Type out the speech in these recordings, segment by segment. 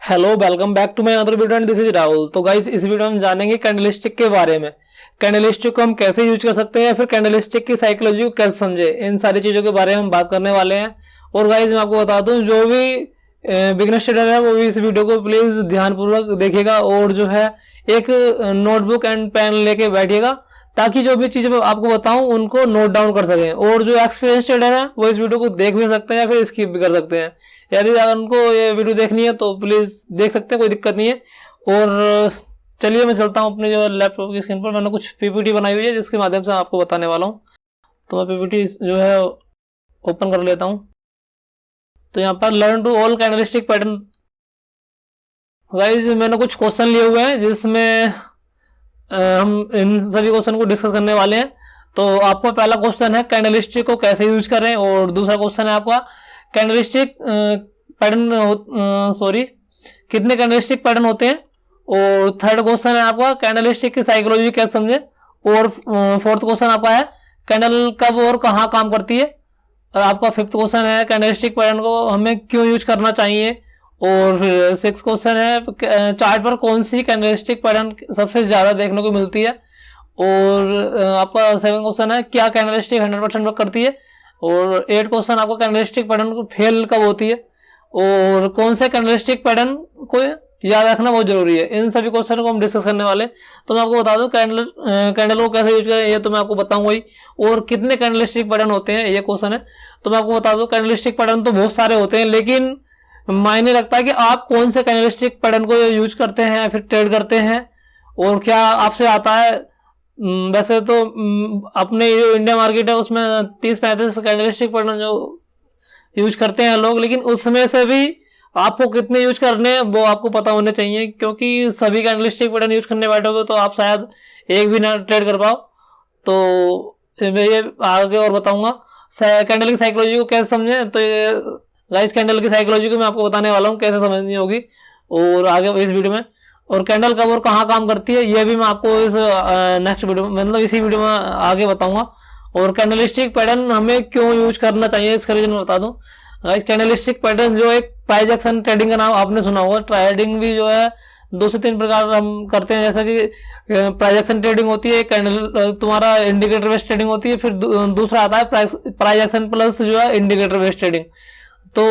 Hello, welcome back to my another video and this is Rahul. तो guys, इस video में हम जानेंगे कैंडलस्टिक के बारे में। कैंडलस्टिक को हम कैसे यूज कर सकते हैं या फिर कैंडलस्टिक की साइकोलॉजी को कैसे समझे, इन सारी चीजों के बारे में हम बात करने वाले हैं। और गाइस, मैं आपको बता दूं, जो भी बिगनर स्टूडेंट है वो भी इस वीडियो को प्लीज ध्यानपूर्वक देखिएगा और जो है एक नोटबुक एंड पेन लेके बैठिएगा, ताकि जो भी चीजें मैं आपको बताऊं उनको नोट डाउन कर सकें। और जो एक्सपीरियंस स्टूडेंट है वो इस वीडियो को देख भी सकते हैं या फिर स्किप भी कर सकते हैं। यदि अगर उनको ये वीडियो देखनी है तो प्लीज देख सकते हैं, कोई दिक्कत नहीं है। और चलिए मैं चलता हूँ अपने जो लैपटॉप की स्क्रीन पर। मैंने कुछ पीपीटी बनाई हुई है जिसके माध्यम से आपको बताने वाला हूँ। तो मैं पीपीटी जो है ओपन कर लेता हूँ। तो यहाँ पर learn to all candlestick pattern, guys मैंने कुछ क्वेश्चन लिए हुए हैं जिसमें हम इन सभी क्वेश्चन को डिस्कस करने वाले हैं। तो आपका पहला क्वेश्चन है कैंडलस्टिक को कैसे यूज करें, और दूसरा क्वेश्चन है आपका कैंडलस्टिक पैटर्न कितने कैंडलस्टिक पैटर्न होते हैं, और थर्ड क्वेश्चन है आपका कैंडलस्टिक की साइकोलॉजी कैसे समझे, और फोर्थ क्वेश्चन आपका है कैंडल कब और कहाँ काम करती है, और आपका फिफ्थ क्वेश्चन है कैंडलस्टिक पैटर्न को हमें क्यों यूज करना चाहिए, और फिर सिक्स क्वेश्चन है चार्ट पर कौन सी कैंडलस्टिक पैटर्न सबसे ज्यादा देखने को मिलती है, और आपका सेवन क्वेश्चन है क्या कैंडलस्टिक 100% वर्क करती है, और एट क्वेश्चन आपको कैंडलस्टिक पैटर्न को फेल कब होती है, और कौन से कैंडलस्टिक पैटर्न को याद रखना बहुत जरूरी है। इन सभी क्वेश्चन को हम डिस्कस करने वाले। तो मैं आपको बता दूं कैंडल को कैसे यूज करें, ये तो मैं आपको बताऊंगा ही। और कितने कैंडलस्टिक पैटर्न होते हैं ये क्वेश्चन है। तो मैं आपको बता दूं कैंडलस्टिक पैटर्न तो बहुत सारे होते हैं, लेकिन मायने रखता है कि आप कौन से कैंडलस्टिक पैटर्न को यूज करते हैं या फिर ट्रेड करते हैं, और क्या आपसे आता है। वैसे तो अपने जो इंडिया मार्केट है उसमें 30-35 कैंडलस्टिक पैटर्न जो यूज करते हैं लोग, लेकिन उसमें से भी आपको कितने यूज करने हैं वो आपको पता होने चाहिए, क्योंकि सभी कैंडलस्टिक पैटर्न यूज करने बैठोगे तो आप शायद एक भी ना ट्रेड कर पाओ। तो मैं ये आगे और बताऊंगा कैंडल की साइकोलॉजी को कैसे समझे। तो ये गाइस, कैंडल की साइकोलॉजी को मैं आपको बताने वाला हूँ कैसे समझनी होगी और आगे इस वीडियो में। और कैंडल कब और कहाँ काम करती है ये भी मैं आपको इस नेक्स्ट वीडियो में, मतलब इसी वीडियो में आगे बताऊंगा। और कैंडलस्टिक पैटर्न हमें क्यों यूज करना चाहिए इसका रीजन मैं बता दूं। गाइस, कैंडलस्टिक पैटर्न जो एक प्राइस एक्शन ट्रेडिंग का नाम आपने सुना होगा। ट्रेडिंग भी जो है 2 से 3 प्रकार हम करते हैं, जैसे कि प्राइस एक्शन ट्रेडिंग होती है, कैंडल तुम्हारा इंडिकेटर बेस्ड ट्रेडिंग होती है, फिर दूसरा आता है प्राइस एक्शन प्लस जो है इंडिकेटर बेस्ड ट्रेडिंग। तो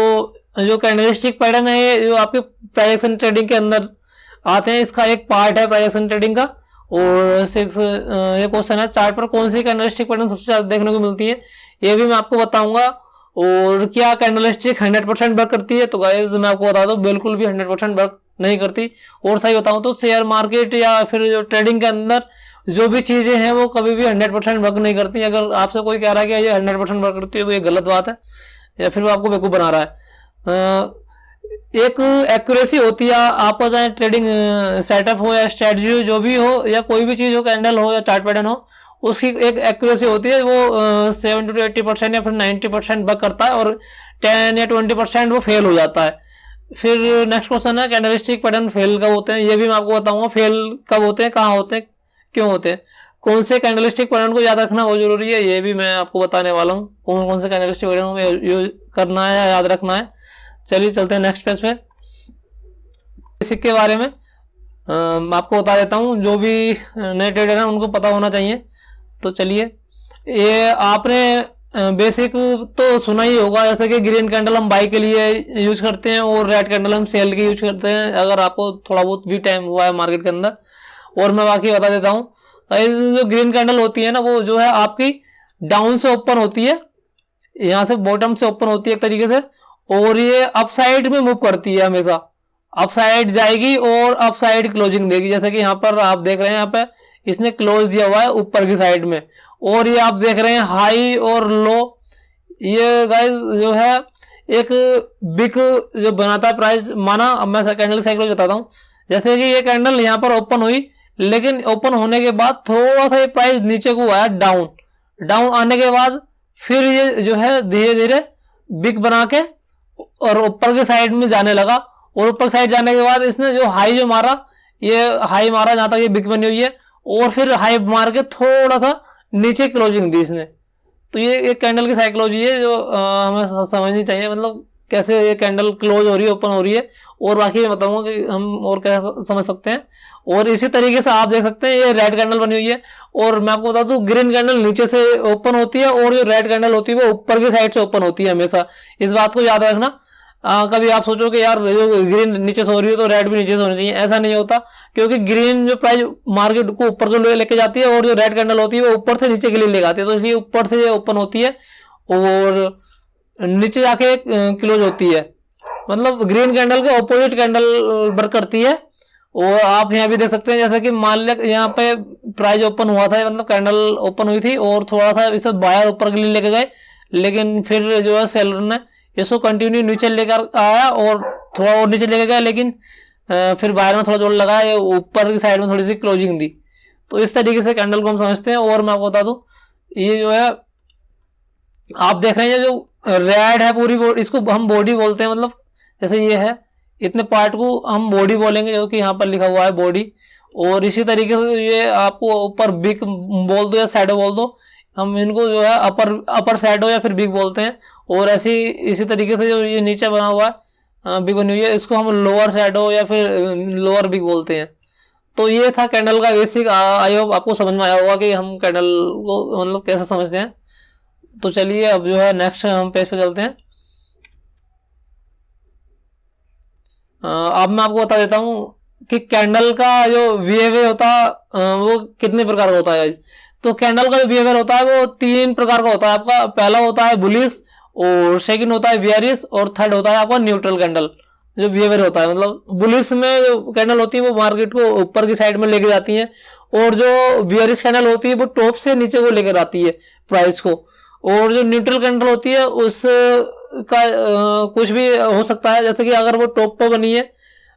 जो कैंडलस्टिक पैटर्न है जो आपके प्राइस एक्शन ट्रेडिंग के अंदर आते हैं, इसका एक पार्ट है प्राइस एक्शन ट्रेडिंग का। और सिक्स ये क्वेश्चन है चार्ट पर कौन सी कैंडलस्टिक पैटर्न सबसे ज्यादा देखने को मिलती है, ये भी मैं आपको बताऊंगा। और क्या कैंडलस्टिक 100% वर्क करती है, तो गाइस मैं आपको बता दूं बिल्कुल भी 100% वर्क नहीं करती। और सही बताऊं तो शेयर मार्केट या फिर जो ट्रेडिंग के अंदर जो भी चीजें हैं वो कभी भी 100% वर्क नहीं करती। अगर आपसे कोई कह रहा है कि ये 100% वर्क करती है वो ये गलत बात है, या फिर वो आपको बेवकूफ बना रहा है। एक एक्यूरेसी होती है आपका, चाहे ट्रेडिंग सेटअप हो या स्ट्रेटजी हो, जो भी हो या कोई भी चीज हो, कैंडल हो या चार्ट पैटर्न हो, उसकी एक एक्यूरेसी होती है। वो 70 to 80% या फिर 90% वर्क करता है, और 10 या 20% वो फेल हो जाता है। फिर नेक्स्ट क्वेश्चन है कैंडलस्टिक पैटर्न फेल कब होते हैं, ये भी मैं आपको बताऊंगा। फेल कब होते हैं, कहाँ होते हैं, क्यों होते हैं, कौन से कैंडलस्टिक पैटर्न को याद रखना बहुत जरूरी है, ये भी मैं आपको बताने वाला हूँ। कौन कौन से कैंडलस्टिक पैटर्न में यूज करना है या याद रखना है। चलिए चलते हैं नेक्स्ट पेज पे। बेसिक के बारे में आपको बता देता हूँ, जो भी नए ट्रेडर हैं उनको पता होना चाहिए। तो चलिए, ये आपने बेसिक तो सुना ही होगा, जैसे कि ग्रीन कैंडल हम बाई के लिए यूज करते हैं और रेड कैंडल हम सेल के यूज करते हैं, अगर आपको थोड़ा बहुत भी टाइम हुआ है मार्केट के अंदर। और मैं बाकी बता देता हूँ, जो ग्रीन कैंडल होती है ना वो जो है आपकी डाउन से ओपन होती है, यहाँ से बॉटम से ओपन होती है एक तरीके से, और ये अपसाइड में मूव करती है, हमेशा अपसाइड जाएगी और अपसाइड क्लोजिंग देगी। जैसे कि यहाँ पर आप देख रहे हैं, यहाँ पे इसने क्लोज दिया हुआ है ऊपर की साइड में, और ये आप देख रहे हैं हाई और लो। ये गाइस जो है एक बिग जो बनाता है प्राइस, माना अब मैं कैंडल साइकिल बताता हूँ। जैसे कि ये कैंडल यहाँ पर ओपन हुई, लेकिन ओपन होने के बाद थोड़ा सा ये प्राइस नीचे को आया डाउन। डाउन आने के बाद फिर ये जो है धीरे धीरे बिग बना के और ऊपर के साइड में जाने लगा, और ऊपर साइड जाने के बाद इसने जो हाई जो मारा, ये हाई मारा जहां तक ये बिग बनी हुई है, और फिर हाई मार के थोड़ा सा नीचे क्लोजिंग दी इसने। तो ये एक कैंडल की साइकोलॉजी है जो हमें समझनी चाहिए। मतलब कैसे ये कैंडल क्लोज हो रही है, ओपन हो रही है, और बाकी मैं बताऊंगा कि हम और क्या समझ सकते हैं। और इसी तरीके से आप देख सकते हैं ये रेड कैंडल बनी हुई है, और मैं आपको बता दूं ग्रीन कैंडल नीचे से ओपन होती है और जो रेड कैंडल होती है वो ऊपर की साइड से ओपन होती है हमेशा। इस बात को याद रखना। कभी आप सोचो कि यार जो ग्रीन नीचे से हो रही है तो रेड भी नीचे से होनी चाहिए, ऐसा नहीं होता, क्योंकि ग्रीन जो प्राइस मार्केट को ऊपर के लिए लेके जाती है और जो रेड कैंडल होती है वो ऊपर से नीचे के लिए लेके आती है, तो इसलिए ऊपर से ये ओपन होती है और नीचे जाके क्लोज होती है, मतलब ग्रीन कैंडल के ऑपोजिट कैंडल वर्क करती है। और आप यहाँ भी देख सकते हैं जैसे कि मान लिया यहाँ पे प्राइस ओपन हुआ था, मतलब कैंडल ओपन हुई थी और थोड़ा सा इसे बायर ऊपर के लिए लेके गए, लेकिन फिर जो है सेलर ने इसको कंटिन्यू नीचे लेकर आया और थोड़ा और नीचे लेके गया, लेकिन फिर बायर में थोड़ा जोर लगा, ये ऊपर की साइड में थोड़ी सी क्लोजिंग दी। तो इस तरीके से कैंडल को हम समझते हैं। और मैं आपको बता दूं ये जो है आप देख रहे हैं जो रेड है पूरी इसको हम बॉडी बोलते हैं, मतलब जैसे ये है इतने पार्ट को हम बॉडी बोलेंगे, जो कि यहाँ पर लिखा हुआ है बॉडी। और इसी तरीके से ये आपको ऊपर बिग बोल दो या शैडो बोल दो, हम इनको जो है अपर शैडो या फिर बिग बोलते हैं। और ऐसी इसी तरीके से जो ये नीचे बना हुआ है बिग बनी हुई है, इसको हम लोअर शैडो या फिर लोअर बिग बोलते हैं। तो ये था कैंडल का बेसिक। आई होप आपको समझ में आया होगा कि हम कैंडल को मतलब कैसे समझते हैं। तो चलिए अब जो है नेक्स्ट हम पेज पे चलते हैं। अब मैं आपको बता देता हूँ कि कैंडल का जो बिहेवियर होता है वो कितने प्रकार का होता है। तो कैंडल का जो बिहेवियर होता है वो 3 प्रकार का होता है आपका। पहला होता है बुलिश, और सेकंड होता है बियरिश, और थर्ड होता है आपका न्यूट्रल कैंडल। जो बिहेवियर होता है मतलब बुलिश में जो कैंडल होती है वो मार्केट को ऊपर की साइड में लेके जाती है, और जो बियरिश कैंडल होती है वो टॉप से नीचे को लेकर आती है प्राइस को। और जो न्यूट्रल कैंडल होती है उस का कुछ भी हो सकता है, जैसे कि अगर वो टॉप पर बनी है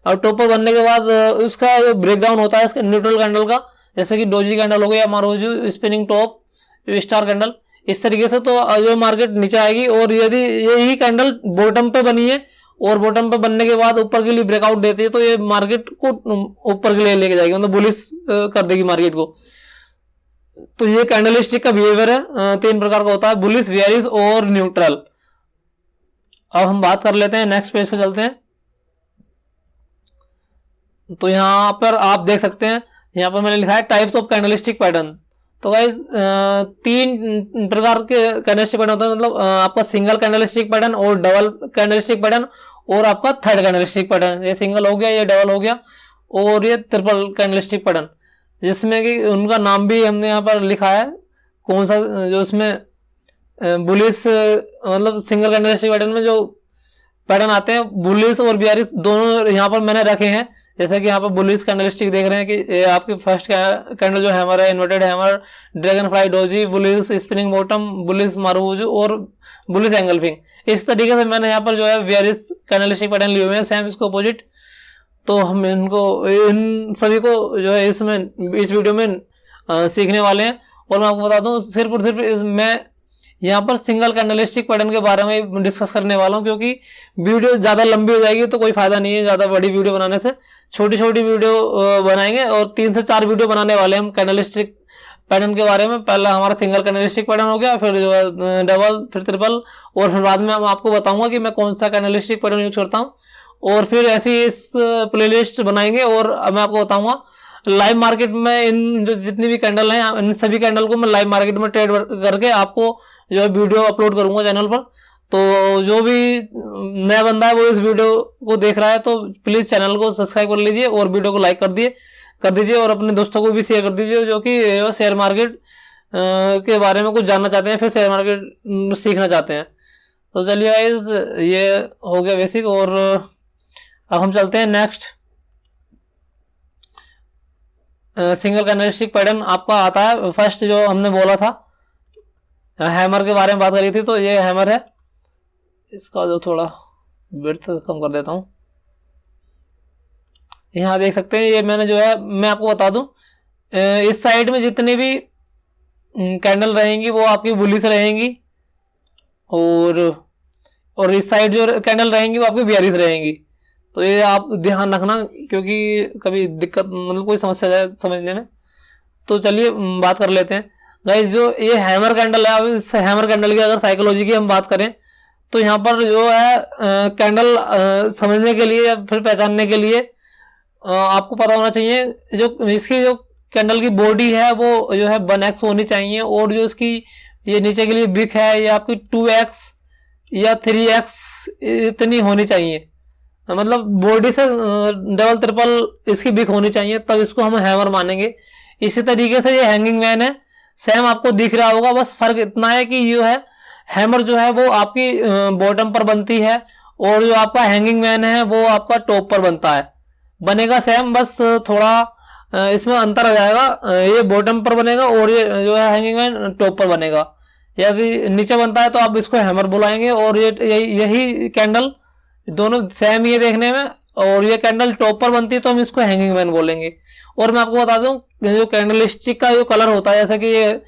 और टॉप पर बनने के बाद उसका जो ब्रेकडाउन होता है न्यूट्रल कैंडल का, जैसे कि डोजी कैंडल हो गया, Maruti spinning top, star candle, इस तरीके से तो जो मार्केट नीचे आएगी। और यदि यही कैंडल बॉटम पे बनी है और बॉटम पे बनने के बाद ऊपर के लिए ब्रेकआउट देती है तो ये मार्केट को ऊपर के लिए लेके जाएगी, मतलब बुलिश कर देगी मार्केट को। तो ये कैंडलस्टिक का बिहेवियर है, 3 प्रकार का होता है, बुलिश, बियरिश और न्यूट्रल। अब हम बात कर लेते हैं, नेक्स्ट पेज पे चलते हैं। तो यहाँ पर आप देख सकते हैं, यहाँ पर मैंने लिखा है टाइप्स ऑफ कैंडलस्टिक पैटर्न। तो गाइस 3 प्रकार के कैंडलस्टिक पैटर्न होते हैं, मतलब आपका सिंगल कैंडलस्टिक पैटर्न और डबल कैंडलस्टिक पैटर्न और आपका थर्ड कैंडलस्टिक पैटर्न। ये सिंगल हो गया, ये डबल हो गया, और ये ट्रिपल कैंडलस्टिक पैटर्न, जिसमें कि उनका नाम भी हमने यहाँ पर लिखा है कौन सा, जो उसमें बुलिश मतलब सिंगल कैंडलस्टिक पैटर्न में जो पैटर्न आते हैं बुलिश और बियरिश दोनों यहाँ पर मैंने रखे हैं। जैसे कि यहाँ पर बुलिश कैंडलस्टिक देख रहे हैं कि ये आपके फर्स्ट कैंडल जो हैमर है, inverted hammer, dragon fly, doji, bullish spinning bottom, bullish Maruti और बुलिश एंगल्फिंग। इस तरीके से मैंने यहाँ पर जो है बियरिश कैंडलस्टिक पैटर्न लिए हुए हैं, सेम इसको अपोजिट। तो हम इनको इन सभी को जो है इस वीडियो में सीखने वाले हैं। और मैं आपको बता दूं सिर्फ और सिर्फ मैं यहाँ पर सिंगल कैंडलस्टिक पैटर्न के बारे में डिस्कस करने वाला हूँ, क्योंकि वीडियो ज़्यादा लंबी हो जाएगी तो कोई फायदा नहीं है ज़्यादा बड़ी वीडियो बनाने से। छोटी छोटी वीडियो बनाएंगे और 3 से 4 वीडियो बनाने वाले हम कैंडलस्टिक पैटर्न के बारे में। पहला हमारा सिंगल कैंडलस्टिक पैटर्न हो गया, फिर जो है डबल, फिर ट्रिपल, और फिर बाद में मैं आपको बताऊंगा कि मैं कौन सा कैंडलस्टिक पैटर्न यूज करता हूँ। और फिर ऐसी इस प्लेलिस्ट बनाएंगे और मैं आपको बताऊंगा लाइव मार्केट में इन जो जितनी भी कैंडल हैं इन सभी कैंडल को मैं लाइव मार्केट में ट्रेड करके आपको जो है वीडियो अपलोड करूंगा चैनल पर। तो जो भी नया बंदा है वो इस वीडियो को देख रहा है तो प्लीज चैनल को सब्सक्राइब कर लीजिए और वीडियो को लाइक कर दीजिए और अपने दोस्तों को भी शेयर कर दीजिए जो कि शेयर मार्केट के बारे में कुछ जानना चाहते हैं, फिर शेयर मार्केट सीखना चाहते हैं। तो चलिए गाइस ये हो गया बेसिक, और अब हम चलते हैं नेक्स्ट। सिंगल कैंडलस्टिक पैटर्न आपका आता है फर्स्ट, जो हमने बोला था हैमर के बारे में बात करी थी, तो ये हैमर है। इसका जो थोड़ा विड्थ कम कर देता हूं, यहाँ देख सकते हैं ये मैंने जो है मैं आपको बता दूं इस साइड में जितनी भी कैंडल रहेंगी वो आपकी बुलिश रहेंगी, और इस साइड जो कैंडल रहेंगी वो आपकी बियरिश रहेंगी। तो ये आप ध्यान रखना क्योंकि कभी दिक्कत मतलब कोई समस्या जाए समझने में। तो चलिए बात कर लेते हैं गाइस, जो ये हैमर कैंडल है, अब इस हैमर कैंडल की अगर साइकोलॉजी की हम बात करें तो यहाँ पर जो है कैंडल समझने के लिए या फिर पहचानने के लिए आपको पता होना चाहिए जो इसकी जो कैंडल की बॉडी है वो जो है 1x होनी चाहिए, और जो इसकी ये नीचे के लिए विक है ये आपकी 2x या 3x इतनी होनी चाहिए, मतलब बॉडी से डबल ट्रिपल इसकी विक होनी चाहिए, तब इसको हम हैमर मानेंगे। इसी तरीके से ये हैंगिंग मैन है, सेम आपको दिख रहा होगा, बस फर्क इतना है कि जो है हैमर जो है वो आपकी बॉटम पर बनती है और जो आपका हैंगिंग मैन है वो आपका टॉप पर बनता है। बनेगा सेम, बस थोड़ा इसमें अंतर आ जाएगा, ये बॉटम पर बनेगा और ये जो है हैंगिंग मैन टॉप पर बनेगा। यदि नीचे बनता है तो आप इसको हैमर बुलाएंगे, और ये यही कैंडल दोनों सेम ही है देखने में, और ये कैंडल टॉप पर बनती है तो हम इसको हैंगिंग मैन बोलेंगे। और मैं आपको बता दूं जो कैंडल स्टिक का जो कलर होता है, जैसे कि ये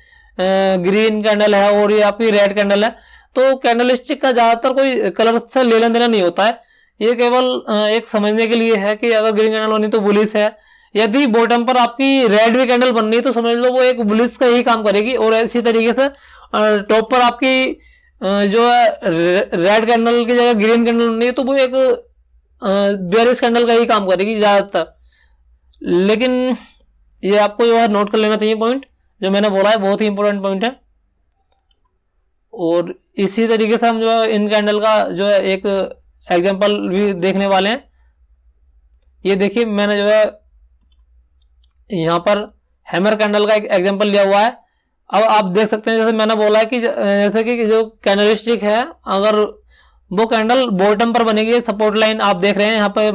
ग्रीन कैंडल है और ये आपकी रेड कैंडल है, तो कैंडल स्टिक का ज्यादातर कोई कलर से लेना देना नहीं होता है, ये केवल एक समझने के लिए है कि अगर ग्रीन कैंडल बनी तो बुलिश है। यदि बॉटम पर आपकी रेड भी कैंडल बन रही है तो समझ लो वो एक बुलिश का ही काम करेगी, और इसी तरीके से टॉप पर आपकी जो है रेड कैंडल की जगह ग्रीन कैंडल बन रही है तो वो एक बेयरिश कैंडल का ही काम करेगी ज्यादातर। लेकिन ये आपको जो है नोट कर लेना चाहिए पॉइंट, जो मैंने बोला है बहुत ही इंपॉर्टेंट पॉइंट है। और इसी तरीके से हम जो है इन कैंडल का जो है एक एग्जांपल भी देखने वाले हैं। ये देखिए मैंने जो है यहाँ पर हैमर कैंडल का एक एग्जांपल लिया हुआ है। अब आप देख सकते हैं जैसे मैंने बोला है कि जैसे कि जो कैंडल स्टिक है अगर वो कैंडल बॉटम पर बनेगी, सपोर्ट लाइन आप देख रहे हैं यहाँ पे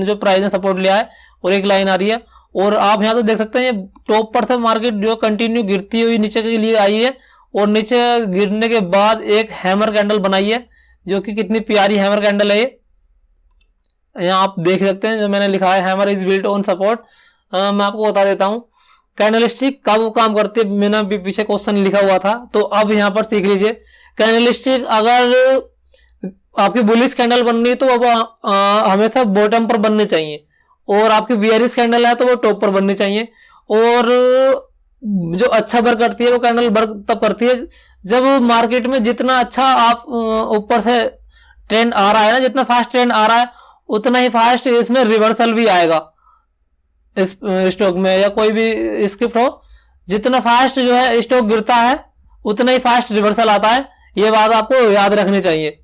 जो प्राइस ने सपोर्ट लिया है और एक लाइन आ रही है, और आप यहाँ तो देख सकते हैं ये टॉप पर से मार्केट जो कंटिन्यू गिरती हुई नीचे के लिए आई है, और नीचे गिरने के बाद एक हैमर कैंडल बनाई है जो कि कितनी प्यारी हैमर कैंडल है। ये यहाँ आप देख सकते हैं जो मैंने लिखा है hammer is built on support. मैं आपको बता देता हूँ कैंडल स्टिक कब काम करती है, मैंने भी पीछे क्वेश्चन लिखा हुआ था तो अब यहाँ पर सीख लीजिए। कैंडल स्टिक अगर आपकी बुलिश कैंडल बन रही है तो अब हमेशा बॉटम पर बननी चाहिए, और आपकी बियरिश कैंडल है तो वो टॉप पर बननी चाहिए। और जो अच्छा वर्क करती है वो कैंडल वर्क तब करती है जब मार्केट में जितना अच्छा आप ऊपर से ट्रेंड आ रहा है ना, जितना फास्ट ट्रेंड आ रहा है उतना ही फास्ट इसमें रिवर्सल भी आएगा। इस स्टॉक में या कोई भी स्क्रिप्ट हो, जितना फास्ट जो है स्टॉक गिरता है उतना ही फास्ट रिवर्सल आता है, ये बात आपको याद रखनी चाहिए।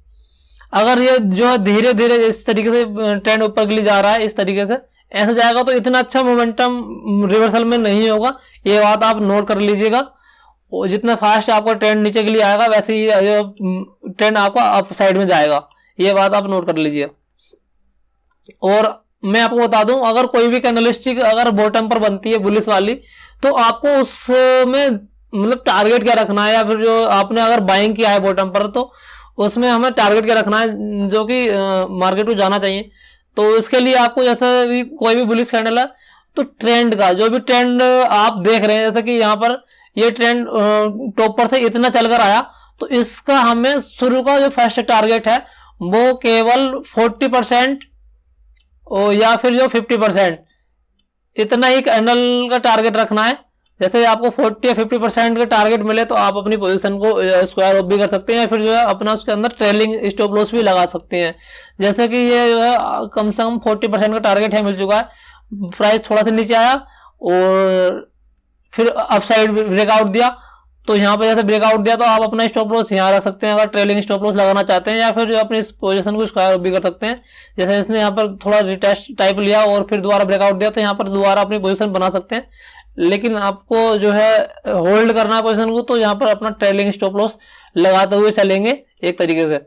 अगर ये जो है धीरे धीरे इस तरीके से ट्रेंड ऊपर के लिए जा रहा है, इस तरीके से ऐसे जाएगा तो इतना अच्छा मोमेंटम रिवर्सल में नहीं होगा, ये बात आप नोट कर लीजिएगा। जितना फास्ट आपका ट्रेंड नीचे के लिए आएगा वैसे ही जो ट्रेंड आपका अप साइड में जाएगा, ये बात आप नोट कर लीजिए। और मैं आपको बता दूं अगर कोई भी कैंडल स्टिक अगर बॉटम पर बनती है बुलिश वाली तो आपको उसमें मतलब टारगेट क्या रखना है, या फिर जो आपने अगर बाइंग किया है बॉटम पर तो उसमें हमें टारगेट क्या रखना है जो कि मार्केट को जाना चाहिए। तो इसके लिए आपको जैसे भी कोई भी बुलिश कैंडल है तो ट्रेंड का जो भी ट्रेंड आप देख रहे हैं, जैसे कि यहाँ पर ये ट्रेंड टॉप पर से इतना चलकर आया तो इसका हमें शुरू का जो फर्स्ट टारगेट है वो केवल 40% या फिर जो 50% इतना ही कैंडल का टारगेट रखना है। जैसे आपको 40 या 50% का टारगेट मिले तो आप अपनी पोजीशन को स्क्वायर ऑफ भी कर सकते हैं, या फिर जो है अपना उसके अंदर ट्रेलिंग स्टॉप लॉस भी लगा सकते हैं। जैसे कि ये जो है कम से कम 40% का टारगेट है मिल चुका है, प्राइस थोड़ा सा नीचे आया और फिर अपसाइड ब्रेकआउट दिया, तो यहाँ पे जैसे ब्रेकआउट दिया तो आप अपना स्टॉप लॉस यहाँ रख सकते हैं अगर ट्रेलिंग स्टॉप लॉस लगाना चाहते हैं, या फिर जो अपनी पोजीशन को स्क्वायर ऑफ भी कर सकते हैं। जैसे इसने यहाँ पर थोड़ा रिटेस्ट टाइप लिया और फिर दोबारा ब्रेकआउट दिया तो यहाँ पर दोबारा अपनी पोजीशन बना सकते हैं, लेकिन आपको जो है होल्ड करना है पोजीशन को, तो यहाँ पर अपना ट्रेलिंग स्टॉप लॉस लगाते हुए चलेंगे एक तरीके से।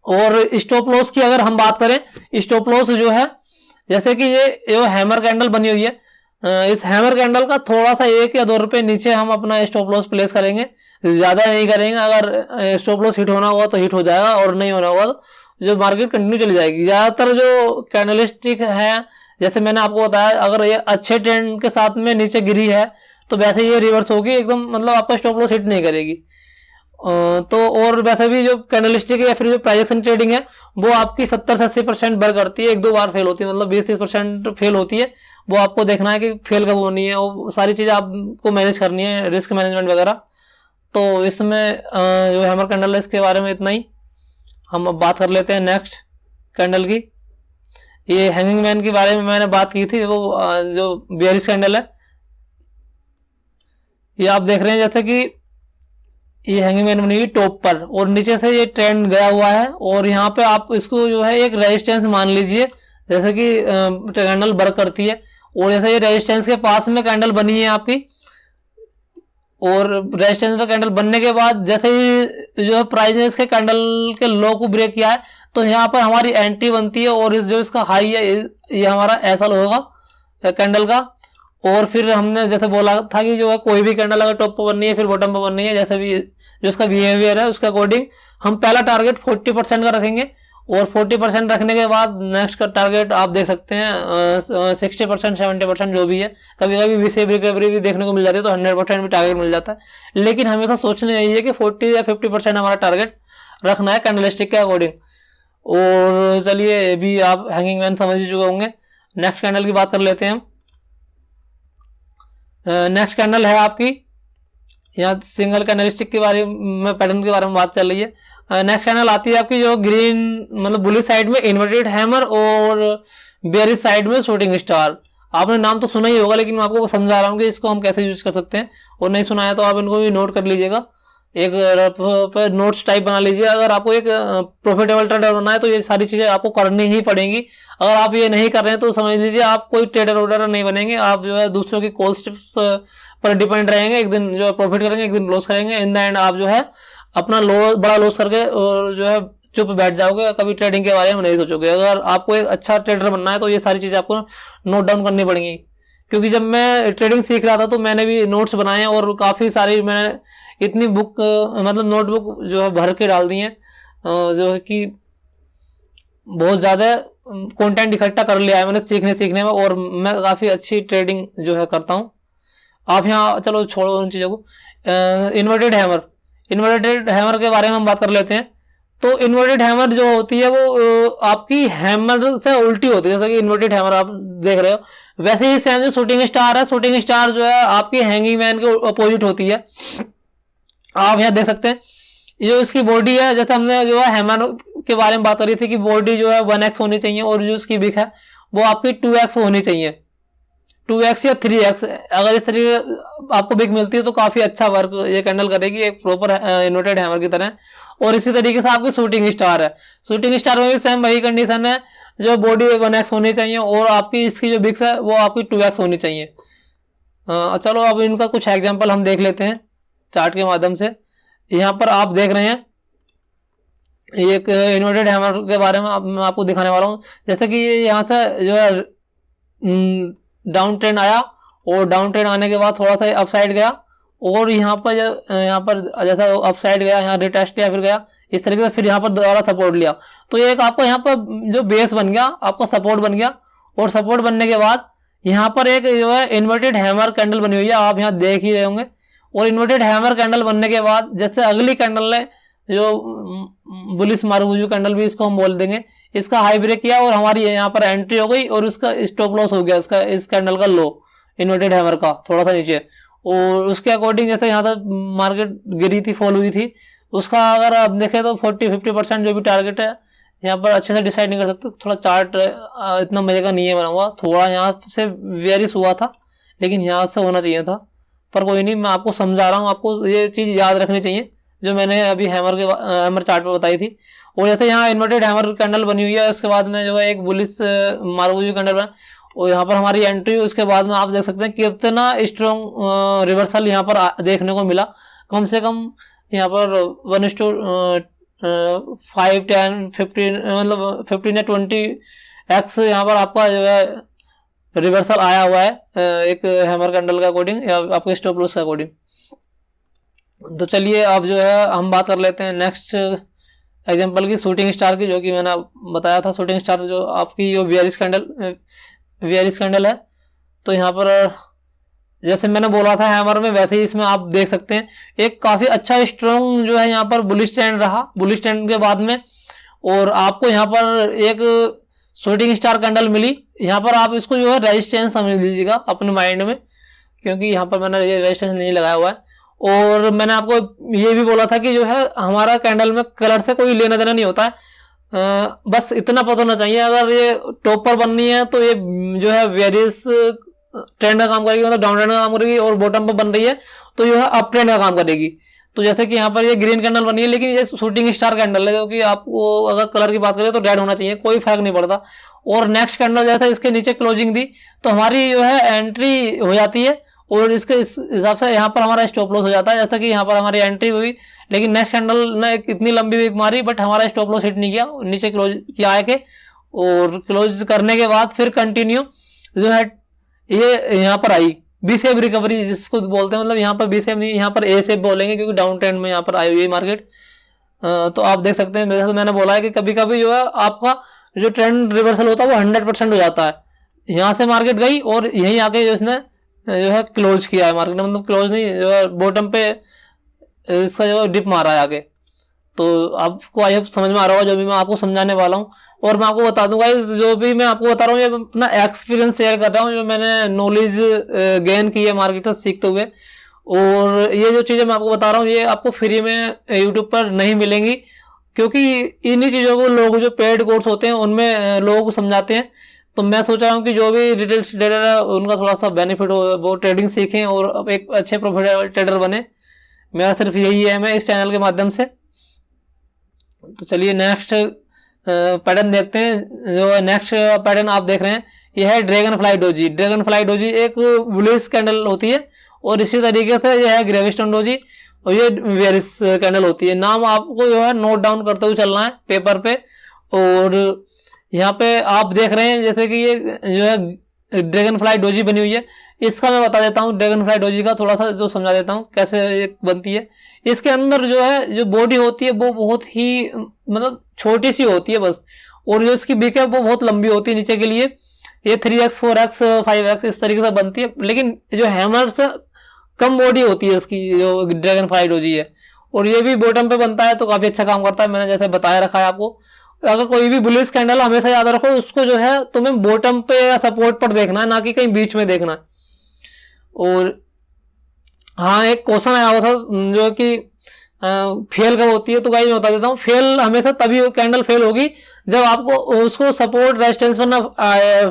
और स्टॉप लॉस की अगर हम बात करें, स्टॉप लॉस जो है जैसे कि ये जो हैमर कैंडल बनी हुई है, इस हैमर कैंडल का थोड़ा सा 1 या 2 रुपए नीचे हम अपना स्टॉप लॉस प्लेस करेंगे, ज्यादा नहीं करेंगे। अगर स्टॉप लॉस हिट होना होगा तो हिट हो जाएगा, और नहीं होना होगा तो जो मार्केट कंटिन्यू चली जाएगी। ज्यादातर जो कैंडलस्टिक है जैसे मैंने आपको बताया अगर ये अच्छे ट्रेंड के साथ में नीचे गिरी है तो वैसे ये रिवर्स होगी एकदम, मतलब आपका स्टॉप लॉस हिट नहीं करेगी। तो और वैसे भी जो कैंडलस्टिक है या फिर जो प्राइजेक्शन ट्रेडिंग है वो आपकी 70 से 80% बढ़ करती है, 1-2 बार फेल होती है, मतलब 20-30% फेल होती है। वो आपको देखना है कि फेल कब होनी है, वो सारी चीजें आपको मैनेज करनी है, रिस्क मैनेजमेंट वगैरह। तो इसमें जो हैमर कैंडल है इसके बारे में इतना ही। हम अब बात कर लेते हैं नेक्स्ट कैंडल की। ये हैंगिंग मैन के बारे में मैंने बात की थी, वो जो बेयरिश कैंडल है, ये आप देख रहे हैं जैसे कि ये हैंगिंग मैन बनी हुई टॉप पर और नीचे से ये ट्रेंड गया हुआ है, और यहाँ पे आप इसको जो है एक रेजिस्टेंस मान लीजिए, जैसे कि कैंडल वर्क करती है, और जैसे ये रेजिस्टेंस के पास में कैंडल बनी है आपकी, और रेजिस्टेंस पे कैंडल बनने के बाद जैसे ही जो है प्राइस ने इसके कैंडल के लो को ब्रेक किया है, तो यहाँ पर हमारी एंट्री बनती है, और इस जो इसका हाई है ये हमारा एसएल होगा कैंडल का। और फिर हमने जैसे बोला था कि जो है कोई भी कैंडल अगर टॉप पर बननी है फिर बॉटम पर बननी है, जैसे भी जो उसका बिहेवियर है उसके अकॉर्डिंग हम पहला टारगेट 40% का रखेंगे, और 40% रखने के बाद नेक्स्ट का टारगेट आप देख सकते हैं 60% 70% जो भी है। कभी कभी वी रिकवरी भी देखने को मिल जाती है तो 100% भी टारगेट मिल जाता है, लेकिन हमेशा सोचना यही है कि 40 या 50% हमारा टारगेट रखना है कैंडलस्टिक के अकॉर्डिंग। और चलिए अभी आप हैंगिंग मैन समझ ही चुके होंगे। नेक्स्ट कैंडल की बात कर लेते हैं हम। नेक्स्ट कैंडल है आपकी, यहाँ सिंगल कैंडलस्टिक के बारे में, पैटर्न के बारे में बात चल रही है। नेक्स्ट कैंडल आती है आपकी जो ग्रीन मतलब बुलिश साइड में इन्वर्टेड हैमर और बेयरिश साइड में शूटिंग स्टार। आपने नाम तो सुना ही होगा, लेकिन मैं आपको समझा रहा हूँ कि इसको हम कैसे यूज कर सकते हैं, और नहीं सुना है तो आप इनको भी नोट कर लीजिएगा, एक पे नोट्स टाइप बना लीजिए। अगर आपको एक प्रॉफिटेबल ट्रेडर बनना है तो ये सारी चीजें आपको करनी ही पड़ेंगी। अगर आप ये नहीं कर रहे हैं तो समझ लीजिए आप कोई ट्रेडर वोडर नहीं बनेंगे, आप जो है दूसरों की कॉल स्टेप्स पर डिपेंड रहेंगे। एक दिन जो है प्रॉफिट करेंगे, एक दिन लॉस करेंगे, इन द एंड आप जो है अपना बड़ा लॉस करके और जो है चुप बैठ जाओगे, कभी ट्रेडिंग के बारे में नहीं सोचोगे। अगर आपको एक अच्छा ट्रेडर बनना है तो ये सारी चीजें आपको नोट डाउन करनी पड़ेंगी, क्योंकि जब मैं ट्रेडिंग सीख रहा था तो मैंने भी नोट्स बनाए हैं, और काफी सारी मैंने इतनी बुक मतलब नोटबुक जो है भर के डाल दी है, जो है कि बहुत ज्यादा कंटेंट इकट्ठा कर लिया है मैंने सीखने में, और मैं काफी अच्छी ट्रेडिंग जो है करता हूँ। आप यहाँ चलो छोड़ो उन चीजों को। इन्वर्टेड हैमर के बारे में हम बात कर लेते हैं। तो इन्वर्टेड हैमर जो होती है वो आपकी हैमर से उल्टी होती है, जैसा कि इन्वर्टेड हैमर आप देख रहे हो, वैसे ही सेम जो शूटिंग स्टार है, शूटिंग स्टार जो है आपकी हैंगिंग मैन के अपोजिट होती है। आप यहाँ देख सकते हैं जो इसकी बॉडी है, जैसे हमने जो है हैमर के बारे में बात करी थी कि बॉडी जो है 1x होनी चाहिए, और जो इसकी बिक है वो आपकी 2x होनी चाहिए, 2x या 3x। अगर इस तरीके आपको बिक मिलती है तो काफी अच्छा वर्क ये कैंडल करेगी, एक प्रॉपर इन्वर्टेड हैमर की तरह। और इसी तरीके से आपकी शूटिंग स्टार है, शूटिंग स्टार में भी सेम वही कंडीशन है, जो बॉडी 1x होनी चाहिए और आपकी इसकी जो बिक्स है वो आपकी 2x होनी चाहिए। चलो अब इनका कुछ एग्जाम्पल हम देख लेते हैं चार्ट के माध्यम से। यहाँ पर आप देख रहे हैं एक इन्वर्टेड हैमर के बारे में मैं आपको दिखाने वाला हूँ। जैसे कि यहाँ से जो है डाउन ट्रेंड आया, और डाउन ट्रेंड आने के बाद थोड़ा सा अपसाइड गया, और यहाँ पर जैसा अपसाइड गया, यहाँ रिटेस्ट किया, फिर गया इस तरीके से, फिर यहाँ पर दोबारा सपोर्ट लिया। तो ये एक आपको यहाँ पर जो बेस बन गया, आपका सपोर्ट बन गया, और सपोर्ट बनने के बाद यहाँ पर एक जो है इन्वर्टेड हैमर कैंडल बनी हुई है, आप यहाँ देख ही रहे होंगे। और इन्वर्टेड हैमर कैंडल बनने के बाद जैसे अगली कैंडल है जो बुलिश मारुबुजू कैंडल भी इसको हम बोल देंगे, इसका हाई ब्रेक किया और हमारी यहाँ पर एंट्री हो गई, और उसका स्टॉप लॉस हो गया इसका, इस कैंडल का लो इन्वर्टेड हैमर का थोड़ा सा नीचे। और उसके अकॉर्डिंग जैसे यहाँ से मार्केट गिरी थी, फॉल हुई थी, उसका अगर आप देखें तो 40-50% जो भी टारगेट है यहाँ पर अच्छे से डिसाइड नहीं कर सकते। थोड़ा चार्ट इतना मजे का नहीं है बना हुआ, थोड़ा यहाँ से वेरियस हुआ था, लेकिन यहाँ से होना चाहिए था, पर कोई नहीं, मैं आपको समझा रहा हूँ, आपको ये चीज़ याद रखनी चाहिए जो मैंने अभी हैमर चार्ट पे बताई थी। और जैसे यहाँ इन्वर्टेड हैमर कैंडल बनी हुई है, उसके बाद में जो है एक बुलिश मारुबुजू कैंडल बना, और यहाँ पर हमारी एंट्री, उसके बाद में आप देख सकते हैं कितना स्ट्रॉन्ग रिवर्सल यहाँ पर देखने को मिला। कम से कम यहाँ पर 1:5, 10, 15 मतलब 15 या 20x यहाँ पर आपका जो है रिवर्सल आया हुआ है एक हैमर कैंडल का अकॉर्डिंग, या आपके स्टॉप लॉस के अकॉर्डिंग। तो चलिए अब जो है हम बात कर लेते हैं नेक्स्ट एग्जांपल की, शूटिंग स्टार की, जो कि मैंने बताया था। शूटिंग स्टार जो आपकी जो बेयरिश कैंडल है, तो यहाँ पर जैसे मैंने बोला था हैमर में, वैसे ही इसमें आप देख सकते हैं एक काफी अच्छा स्ट्रॉन्ग जो है यहाँ पर बुलिश ट्रेंड रहा। बुलिश ट्रेंड के बाद में और आपको यहाँ पर एक शूटिंग स्टार कैंडल मिली। यहाँ पर आप इसको जो है रेजिस्टेंस समझ लीजिएगा अपने माइंड में, क्योंकि यहाँ पर मैंने ये रेजिस्टेंस नहीं लगाया हुआ है। और मैंने आपको ये भी बोला था कि जो है हमारा कैंडल में कलर से कोई लेना देना नहीं होता है, बस इतना पता होना चाहिए अगर ये टॉप पर बननी है तो ये जो है वेरियस ट्रेंड का काम करेगी, मतलब डाउन ट्रेंड का काम करेगी, और बॉटम पर बन रही है तो जो है अप ट्रेंड का काम करेगी। तो जैसे कि यहाँ पर ये ग्रीन कैंडल बनी है, लेकिन ये शूटिंग स्टार कैंडल है, क्योंकि आपको अगर कलर की बात करें तो रेड होना चाहिए, कोई फर्क नहीं पड़ता। और नेक्स्ट कैंडल जैसे इसके नीचे क्लोजिंग दी तो हमारी जो है एंट्री हो जाती है, और इसके इस हिसाब से यहाँ पर हमारा स्टॉप लॉस हो जाता है। जैसा कि यहाँ पर हमारी एंट्री हुई, लेकिन नेक्स्ट कैंडल ने इतनी लंबी वीक मारी, बट हमारा स्टॉप लॉस हिट नहीं किया, नीचे क्लोज किया आके, और क्लोज करने के बाद फिर कंटिन्यू जो है ये यहाँ पर आई बी शेप रिकवरी जिसको बोलते हैं, मतलब यहाँ पर बी शेप नहीं, यहाँ पर ए शेप बोलेंगे, क्योंकि डाउन ट्रेंड में यहाँ पर आई हुई है मार्केट। तो आप देख सकते हैं, जैसे मैंने बोला है कि कभी कभी जो है आपका जो ट्रेंड रिवर्सल होता है वो 100% हो जाता है। यहाँ से मार्केट गई और यहीं आके जो इसने जो है क्लोज किया है मार्केट ने, मतलब क्लोज नहीं, जो है बॉटम पे इसका जो डिप मारा है आगे। तो आपको आई होप समझ में आ रहा होगा जो भी मैं आपको समझाने वाला हूँ। और मैं आपको बता दूंगा जो भी मैं आपको बता रहा हूँ ये अपना एक्सपीरियंस शेयर कर रहा हूँ, जो मैंने नॉलेज गेन की है मार्केट से सीखते हुए। और ये जो चीज़ें मैं आपको बता रहा हूँ ये आपको फ्री में यूट्यूब पर नहीं मिलेंगी, क्योंकि इन्हीं चीज़ों को लोग जो पेड कोर्स होते हैं उनमें लोगों को समझाते हैं। तो मैं सोच रहा हूँ कि जो भी रिटेल ट्रेडर है उनका थोड़ा सा बेनिफिट हो, वो ट्रेडिंग सीखें और एक अच्छे प्रोफिटेबल ट्रेडर बने। मेरा सिर्फ यही है मैं इस चैनल के माध्यम से। तो चलिए नेक्स्ट पैटर्न देखते हैं। जो नेक्स्ट पैटर्न आप देख रहे हैं यह है dragon fly doji. Dragon fly doji एक बुलिश कैंडल होती है, और इसी तरीके से यह है ग्रेविस्टोन डोजी, और ये वेरिस कैंडल होती है। नाम आपको जो है नोट डाउन करते हुए चलना है पेपर पे। और यहाँ पे आप देख रहे हैं जैसे कि ये जो है ड्रैगन फ्लाई डोजी बनी हुई है, इसका मैं बता देता हूँ ड्रैगन फ्लाई डोजी का थोड़ा सा जो समझा देता हूँ कैसे ये बनती है। इसके अंदर जो है जो बॉडी होती है वो बहुत ही मतलब छोटी सी होती है बस, और जो इसकी बिक है वो बहुत लंबी होती है नीचे के लिए। ये 3x 4x 5x इस तरीके से बनती है, लेकिन जो हैमर से कम बॉडी होती है इसकी जो ड्रैगन फ्लाई डोजी है। और ये भी बॉटम पे बनता है तो काफी अच्छा काम करता है, मैंने जैसे बताया रखा है आपको। अगर कोई भी बुलिश कैंडल हमेशा याद रखो उसको जो है तुम्हें बॉटम पे या सपोर्ट पर देखना है, ना कि कहीं बीच में देखना है। और हाँ एक क्वेश्चन आया हुआ था जो कि फेल कब होती है, तो गाइस मैं बता देता हूँ फेल हमेशा तभी कैंडल फेल होगी जब आपको उसको सपोर्ट रेजिस्टेंस पर ना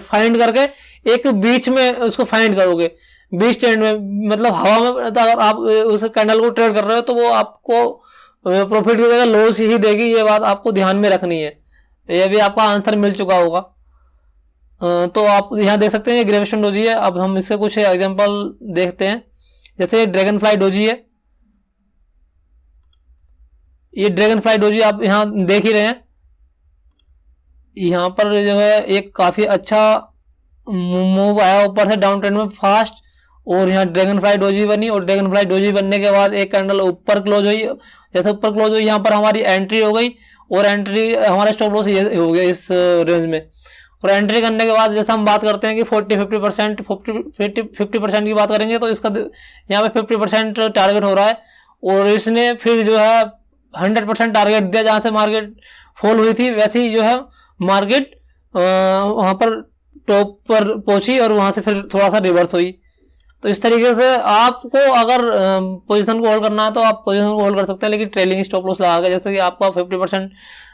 फाइंड करके एक बीच में उसको फाइंड करोगे, बीच ट्रेंड में, मतलब हवा में अगर आप उस कैंडल को ट्रेड कर रहे हो तो वो आपको प्रॉफिट की जगह लॉस ही देगी। ये बात आपको ध्यान में रखनी है, ये भी आपका आंसर मिल चुका होगा। तो आप यहाँ देख सकते हैं ये ग्रेविस्टोन डोजी है। अब हम इसके कुछ एग्जांपल देखते हैं, जैसे ड्रैगन फ्लाई डोजी है। ये ड्रैगन फ्लाई डोजी आप यहाँ देख ही रहे हैं, यहाँ पर जो है एक काफी अच्छा मूव आया ऊपर से डाउन ट्रेंड में फास्ट, और यहाँ ड्रैगन फ्लाई डोजी बनी, और ड्रैगन फ्लाई डोजी बनने के बाद एक कैंडल ऊपर क्लोज हुई। जैसे ऊपर क्लोज हुई यहाँ पर हमारी एंट्री हो गई, और एंट्री हमारा स्टॉप लॉस हो गया इस रेंज में। और एंट्री करने के बाद जैसे हम बात करते हैं कि 40-50% 50% की बात करेंगे तो इसका यहाँ पे 50% टारगेट हो रहा है, और इसने फिर जो है 100% टारगेट दिया। जहाँ से मार्केट फॉल हुई थी वैसे ही जो है मार्केट वहाँ पर टॉप पर पहुंची, और वहाँ से फिर थोड़ा सा रिवर्स हुई। तो इस तरीके से आपको अगर पोजीशन को होल्ड करना है तो आप पोजीशन को होल्ड कर सकते हैं, लेकिन ट्रेलिंग स्टॉप लॉस लगा के, जैसे कि आपका 50%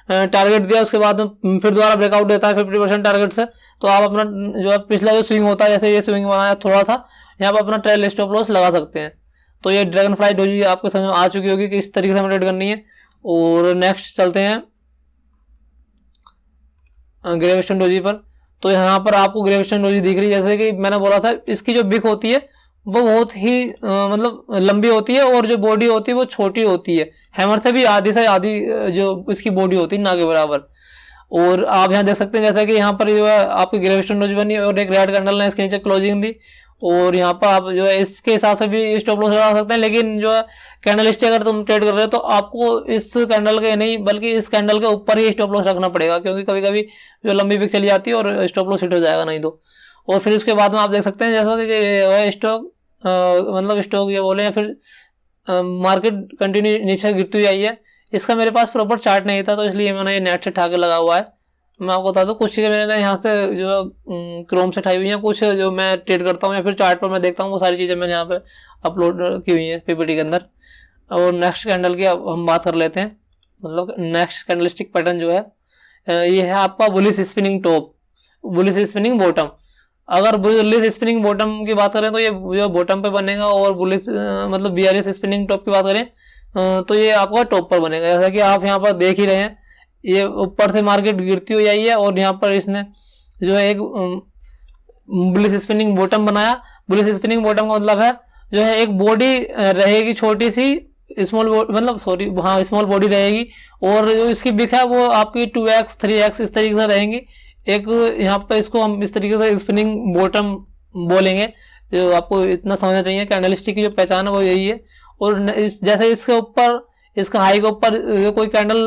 टारगेट दिया उसके बाद फिर दोबारा ब्रेकआउट देता है 50% टारगेट से, तो आप अपना जो है पिछला जो स्विंग होता है, जैसे ये स्विंग बनाया थोड़ा सा, यहाँ पर अपना ट्रेल स्टॉप लॉस लगा सकते हैं। तो ये ड्रैगन फ्लाई डोजी आपको समझ में आ चुकी होगी कि इस तरीके से हमें ट्रेड करनी है। और नेक्स्ट चलते हैं ग्रेविस्टोन डोजी पर। तो यहाँ पर आपको ग्रेविस्टोन डोजी दिख रही है, जैसे कि मैंने बोला था इसकी जो बिक होती है वो बहुत ही मतलब लंबी होती है, और जो बॉडी होती है वो छोटी होती है, हैमर से भी आधी से आधी जो इसकी बॉडी होती है ना के बराबर। और आप यहाँ देख सकते हैं जैसा कि यहाँ पर जो है आपकी ग्रेविस्टोन डोजी बनी, और एक रेड कैंडल ने इसके नीचे क्लोजिंग दी, और यहाँ पर आप जो है इसके हिसाब से भी स्टॉप लॉस लगा सकते हैं। लेकिन जो है कैंडल स्टिक अगर तुम ट्रेड कर रहे हो तो आपको इस कैंडल के नहीं बल्कि इस कैंडल के ऊपर ही स्टॉप लॉस रखना पड़ेगा, क्योंकि कभी कभी जो लंबी बिक चली जाती है और स्टॉप लॉस हिट हो जाएगा नहीं तो। और फिर उसके बाद में आप देख सकते हैं जैसा कि स्टॉक मतलब स्टॉक ये बोले या फिर मार्केट कंटिन्यू नीचे गिरती हुई आई है। इसका मेरे पास प्रॉपर चार्ट नहीं था तो इसलिए मैंने ये नेट से ठा के लगा हुआ है। मैं आपको बता दूं कुछ चीज़ें मैंने यहाँ से जो क्रोम से उठाई हुई हैं, कुछ जो मैं ट्रेड करता हूँ या फिर चार्ट पर मैं देखता हूँ, वो सारी चीज़ें मैंने यहाँ पे अपलोड की हुई हैं पीपीटी के अंदर। और नेक्स्ट कैंडल की अब हम बात कर लेते हैं। मतलब नेक्स्ट कैंडलस्टिक पैटर्न जो है ये है आपका bullish spinning top, bullish spinning bottom. अगर बुलिश स्पिनिंग बॉटम की बात करें तो ये जो बॉटम पे बनेगा, और बुलिश मतलब बियरिश स्पिनिंग टॉप की बात करें तो ये आपका टॉप पर बनेगा। जैसा कि आप यहाँ पर देख ही रहे हैं, ये ऊपर से मार्केट गिरती हुई आई है और यहाँ पर इसने जो है एक बुलिश स्पिनिंग बॉटम बनाया। बुलिश स्पिनिंग बॉटम का मतलब है जो है एक बॉडी रहेगी छोटी सी, स्मॉल मतलब सॉरी हाँ स्मॉल बॉडी रहेगी, और जो इसकी बिक है वो आपकी 2x 3x इस तरीके से रहेंगी। एक यहाँ पर इसको हम इस तरीके से स्पिनिंग बॉटम बोलेंगे। जो आपको इतना समझना चाहिए, कैंडलस्टिक की जो पहचान है वो यही है। और जैसे इसके ऊपर, इसका हाई के ऊपर कोई कैंडल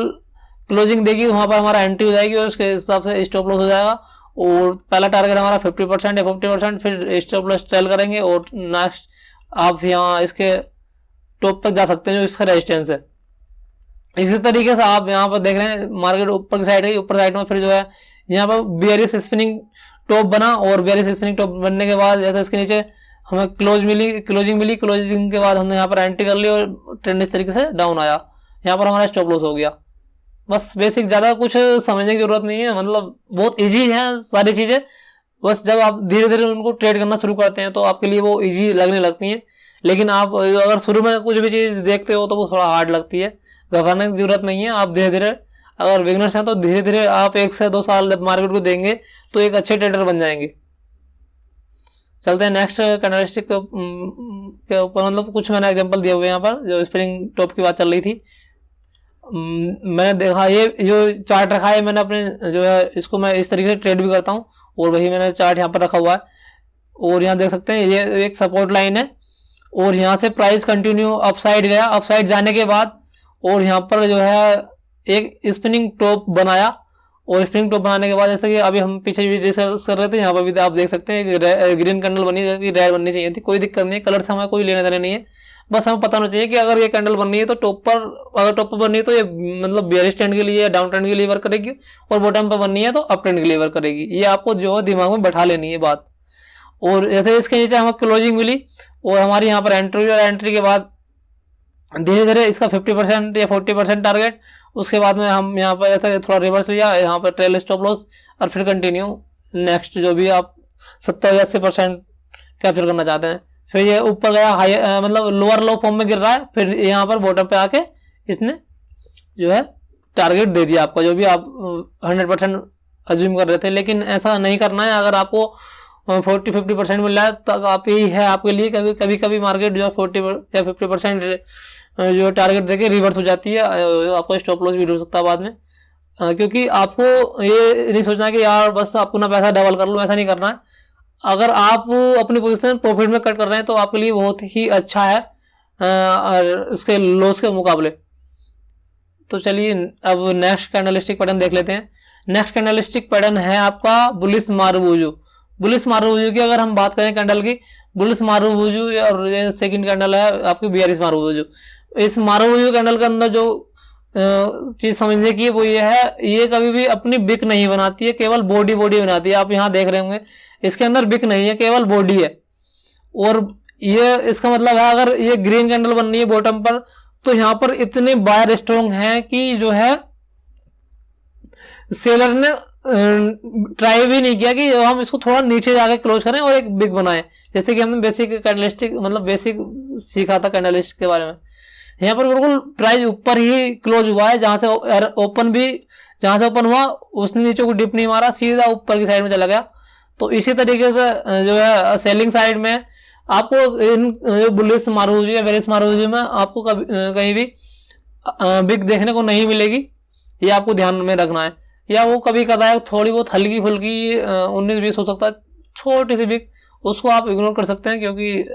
क्लोजिंग देगी, वहां पर हमारा एंट्री हो जाएगी और उसके हिसाब से स्टॉप लॉस हो जाएगा। और पहला टारगेट हमारा 50% या 50%, फिर स्टॉप लॉस ट्रेल करेंगे और नेक्स्ट आप यहाँ इसके टॉप तक जा सकते हैं जो इसका रेजिस्टेंस है। इसी तरीके से आप यहाँ पर देख रहे हैं मार्केट ऊपर की साइड है, ऊपर साइड में फिर जो है यहाँ पर बियरिश स्पिनिंग टॉप बना, और बियरिश स्पिनिंग टॉप बनने के बाद जैसे इसके नीचे हमें क्लोजिंग मिली, क्लोजिंग के बाद हमने यहाँ पर एंट्री कर ली और ट्रेंड इस तरीके से डाउन आया, यहाँ पर हमारा स्टॉप लॉस हो गया। बस बेसिक, ज़्यादा कुछ समझने की जरूरत नहीं है, मतलब बहुत इजी है सारी चीज़ें। बस जब आप धीरे धीरे उनको ट्रेड करना शुरू करते हैं तो आपके लिए वो इजी लगने लगती हैं। लेकिन आप अगर शुरू में कुछ भी चीज़ देखते हो तो वो थोड़ा हार्ड लगती है, घबराने की जरूरत नहीं है। आप धीरे धीरे, अगर बिगनर्स हैं तो धीरे धीरे आप 1 से 2 साल मार्केट को देंगे तो एक अच्छे ट्रेडर बन जाएंगे। चलते हैं नेक्स्ट कैंडलस्टिक के ऊपर। मतलब कुछ मैंने एग्जांपल दिए हुए यहाँ पर, जो स्प्रिंग टॉप की बात चल रही थी। मैंने देखा ये जो चार्ट रखा है मैंने अपने जो है इसको मैं इस तरीके से ट्रेड भी करता हूँ, और वही मैंने चार्ट यहाँ पर रखा हुआ है। और यहाँ देख सकते हैं ये एक सपोर्ट लाइन है, और यहाँ से प्राइस कंटिन्यू अपसाइड गया, अपसाइड जाने के बाद और यहाँ पर जो है एक स्पिनिंग टॉप बनाया, और स्प्रिंग टॉप बनाने के बाद जैसे कि अभी हम पीछे भी डिस्कस कर रहे थे, यहाँ पर भी आप देख सकते हैं ग्रीन कैंडल बनी, रेड बननी चाहिए थी। कोई दिक्कत नहीं है, कलर से हमें कोई लेने देने नहीं है। बस हमें पता होना चाहिए कि अगर ये कैंडल बननी है तो टॉप पर, अगर टॉप पर बननी है तो ये मतलब बेयरिश ट्रेंड के लिए या डाउन ट्रेंड के लिए वर्क करेगी, और बॉटम पर बननी है तो अप ट्रेंड के लिए वर्क करेगी। ये आपको जो है दिमाग में बैठा लेनी है बात। और जैसे इसके नीचे हमें क्लोजिंग मिली और हमारी यहाँ पर एंट्री, और एंट्री के बाद धीरे धीरे इसका 50% या 40% टारगेट, उसके बाद में हम यहाँ पर ऐसा थोड़ा रिवर्स हुआ, यहाँ पर ट्रेल स्टॉप लॉस, और फिर कंटिन्यू नेक्स्ट जो भी आप 70 या 80% कैप्चर करना चाहते हैं। फिर ये ऊपर गया हाई, मतलब लोअर लो फॉर्म में गिर रहा है, फिर यहाँ पर बॉटम पे आके इसने जो है टारगेट दे दिया आपका, जो भी आप 100% अज्यूम कर रहे थे। लेकिन ऐसा नहीं करना है। अगर आपको 40-50% मिल रहा है तो आप यही है आपके लिए, क्योंकि कभी कभी मार्केट जो है 40 या 50% जो टारगेट देके रिवर्स हो जाती है, आपको स्टॉप लॉस भी हो सकता है बाद में। क्योंकि आपको ये नहीं सोचना कि यार बस अपना पैसा डबल कर लूँ, ऐसा नहीं करना है। अगर आप अपनी पोजीशन प्रॉफिट में कट कर रहे हैं तो आपके लिए बहुत ही अच्छा है उसके लॉस के मुकाबले। तो चलिए अब नेक्स्ट कैंडलस्टिक पैटर्न देख लेते हैं। नेक्स्ट कैंडलस्टिक पैटर्न है आपका बुलिश मारुबुजू। बुलिश मारुबुजू की अगर हम बात करें कैंडल की, बुलिश मारुबुजू और ये सेकंड कैंडल है आपकी बियरिश मारुबुजू। इस मारुबुजू कैंडल के अंदर जो चीज समझने की वो ये है, ये कभी भी अपनी बिक नहीं बनाती है, केवल बॉडी बनाती है। आप यहाँ देख रहे होंगे इसके अंदर बिक नहीं है, केवल बॉडी है। और ये इसका मतलब है अगर ये ग्रीन कैंडल बननी है बॉटम पर तो यहाँ पर इतने बायर स्ट्रॉन्ग हैं कि जो है सेलर ने ट्राई भी नहीं किया कि हम इसको थोड़ा नीचे जाके क्लोज करें और एक बिग बनाएं। जैसे कि हमने बेसिक कैंडलस्टिक मतलब बेसिक सीखा था कैंडलस्टिक के बारे में। यहाँ पर बिल्कुल प्राइस ऊपर ही क्लोज हुआ है, जहां से ओपन हुआ उसने नीचे को डिप नहीं मारा, सीधा ऊपर की साइड में चला गया। तो इसी तरीके से जो है सेलिंग साइड में आपको इन बुलिश मारुबुजू या बेरिश मारुबुजू में आपको कहीं भी बिग देखने को नहीं मिलेगी, ये आपको ध्यान में रखना है। या वो कभी कदा थोड़ी बहुत हल्की फुल्की 19-20 हो सकता है, छोटी सी बिग, उसको आप इग्नोर कर सकते हैं, क्योंकि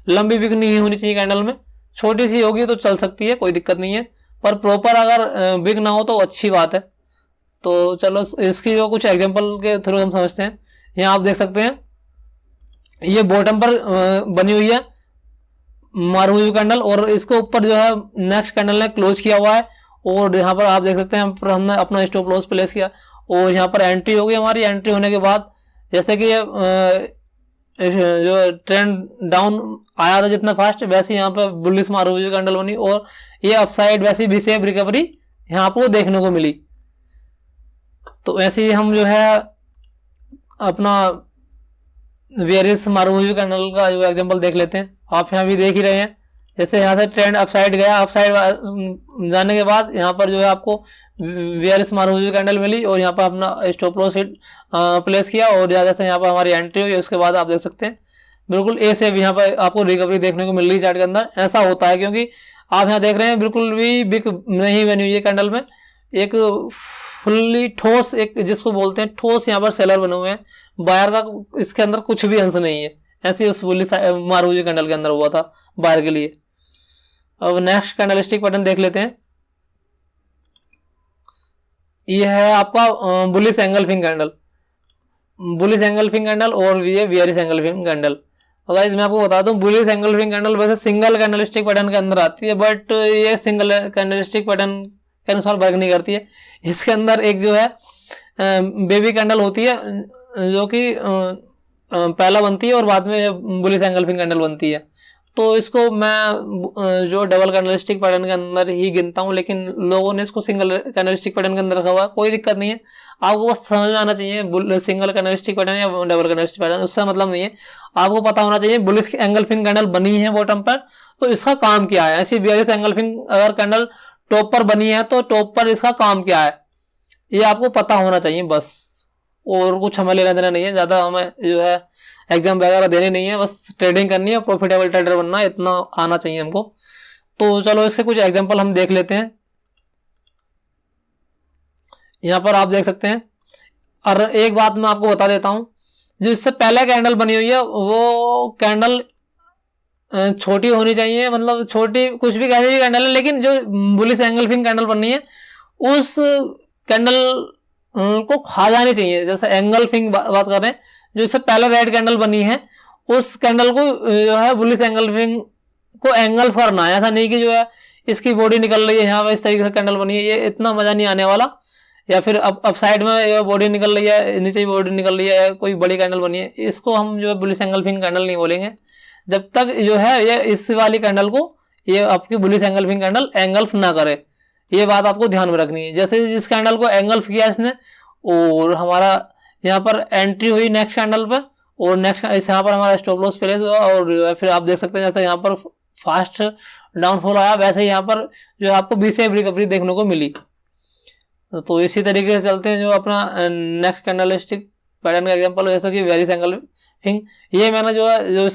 लंबी बिग नहीं होनी चाहिए कैंडल में। छोटी सी होगी तो चल सकती है, कोई दिक्कत नहीं है, पर प्रॉपर अगर बिग ना हो तो अच्छी बात है। तो चलो इसकी जो कुछ एग्जांपल के थ्रू हम समझते हैं। यहाँ आप देख सकते हैं ये बॉटम पर बनी हुई है मारुबुजू कैंडल, और इसके ऊपर जो है नेक्स्ट कैंडल ने क्लोज किया हुआ है। और यहाँ पर आप देख सकते हैं हमने अपना स्टॉप लॉस प्लेस किया, और यहाँ पर एंट्री होगी हमारी। एंट्री होने के बाद जैसे कि जो ट्रेंड डाउन आया था जितना फास्ट, वैसे यहाँ पर बुलिश मारूवी कैंडल बनी और ये अपसाइड वैसे भी सेफ रिकवरी यहाँ पर देखने को मिली। तो ऐसे ही हम जो है अपना वेरियस मारूवी कैंडल का जो एग्जांपल देख लेते हैं। आप यहाँ भी देख ही रहे हैं, जैसे यहाँ से ट्रेंड अपसाइड गया, अपसाइड जाने के बाद यहाँ पर जो है आपको वेरियस मारूवी कैंडल मिली और यहाँ पर अपना स्टॉप लॉस हिट प्लेस किया और जैसे यहाँ पर हमारी एंट्री हुई, उसके बाद आप देख सकते हैं बिल्कुल ए से यहाँ पर आपको रिकवरी देखने को मिल रही है चार्ट के अंदर। ऐसा होता है क्योंकि आप यहाँ देख रहे हैं बिल्कुल भी बिग नहीं बनी हुई है कैंडल में, एक फुल्ली ठोस, एक जिसको बोलते हैं ठोस यहाँ पर सेलर बने हुए हैं, बायर का इसके अंदर कुछ भी अंश नहीं है। ऐसे उस फुल्ली मारूवी कैंडल के अंदर हुआ था बायर के लिए। अब नेक्स्ट कैंडलस्टिक पैटर्न देख लेते हैं। ये है आपका bullish engulfing candle, bullish engulfing candle और ये बेयरिश एंगल्फिंग कैंडल। तो गाइस मैं आपको बता दूं, बुलिश एंगल्फिंग कैंडल वैसे सिंगल कैंडलस्टिक पैटर्न के अंदर आती है, बट ये सिंगल कैंडलस्टिक पैटर्न के अनुसार वर्क नहीं करती है। इसके अंदर एक जो है बेबी कैंडल होती है जो कि पहला बनती है और बाद में बुलिश एंगल्फिंग कैंडल बनती है। तो इसको मैं जो डबल कैंडलस्टिक पैटर्न के अंदर ही गिनता हूं, लेकिन लोगों ने इसको सिंगल कैंडलस्टिक पैटर्न के अंदर रखा हुआ है। कोई दिक्कत नहीं है, आपको बस समझ में आना चाहिए सिंगल कैंडलस्टिक पैटर्न या डबल कैंडलस्टिक पैटर्न, उससे मतलब नहीं है। आपको पता होना चाहिए बुलिश एंगल्फिंग कैंडल बनी है बॉटम पर तो इसका काम क्या है। ऐसी बेयरिश एंगल्फिंग अगर कैंडल टॉप पर बनी है तो टॉप पर इसका काम क्या है, ये आपको पता होना चाहिए बस। और कुछ हमें लेना देना नहीं है, ज्यादा हमें जो है एग्जाम वगैरह देने नहीं है, बस ट्रेडिंग करनी है, प्रॉफिटेबल ट्रेडर बनना है, इतना आना चाहिए हमको। तो चलो इसके कुछ एग्जांपल हम देख लेते हैं। यहाँ पर आप देख सकते हैं, और एक बात मैं आपको बता देता हूं, जो इससे पहले कैंडल बनी हुई है वो कैंडल छोटी होनी चाहिए, मतलब छोटी कुछ भी कैसे भी कैंडल है, लेकिन जो बुलिश एंगल्फिंग कैंडल बननी है उस कैंडल को खा जानी चाहिए। जैसे एंगल्फिंग बात कर रहे हैं, जो इससे पहले रेड कैंडल बनी है उस कैंडल को जो है बुलिश एंगल्फिंग को एंगल्फ करना है। ऐसा नहीं कि जो है इसकी बॉडी निकल रही है यहाँ पर इस तरीके से कैंडल बनी है, ये इतना मजा नहीं आने वाला। या फिर अब साइड में बॉडी निकल रही है, नीचे भी बॉडी निकल रही है, कोई बड़ी कैंडल बनी है, इसको हम जो है बुलिश एंगल्फिंग कैंडल नहीं बोलेंगे जब तक जो है ये इस वाली कैंडल को ये आपकी बुलिश एंगल्फिंग कैंडल एंगल्फ ना करे। ये बात आपको ध्यान में रखनी है। जैसे जिस कैंडल को एंगल्फ किया इसने और हमारा यहाँ पर एंट्री हुई नेक्स्ट कैंडल पर और नेक्स्ट यहाँ पर हमारा स्टॉप लॉस प्लेस हुआ और फिर आप देख सकते हैं जैसे यहाँ पर फास्ट डाउनफॉल आया, वैसे यहाँ पर जो आपको बी सेफ रिकवरी देखने को मिली। तो इसी तरीके से चलते हैं जो अपना नेक्स्ट कैंडलस्टिक पैटर्न का एग्जांपल, जैसा कि बेयरिश एंगल्फिंग। ये मैंने जो है जो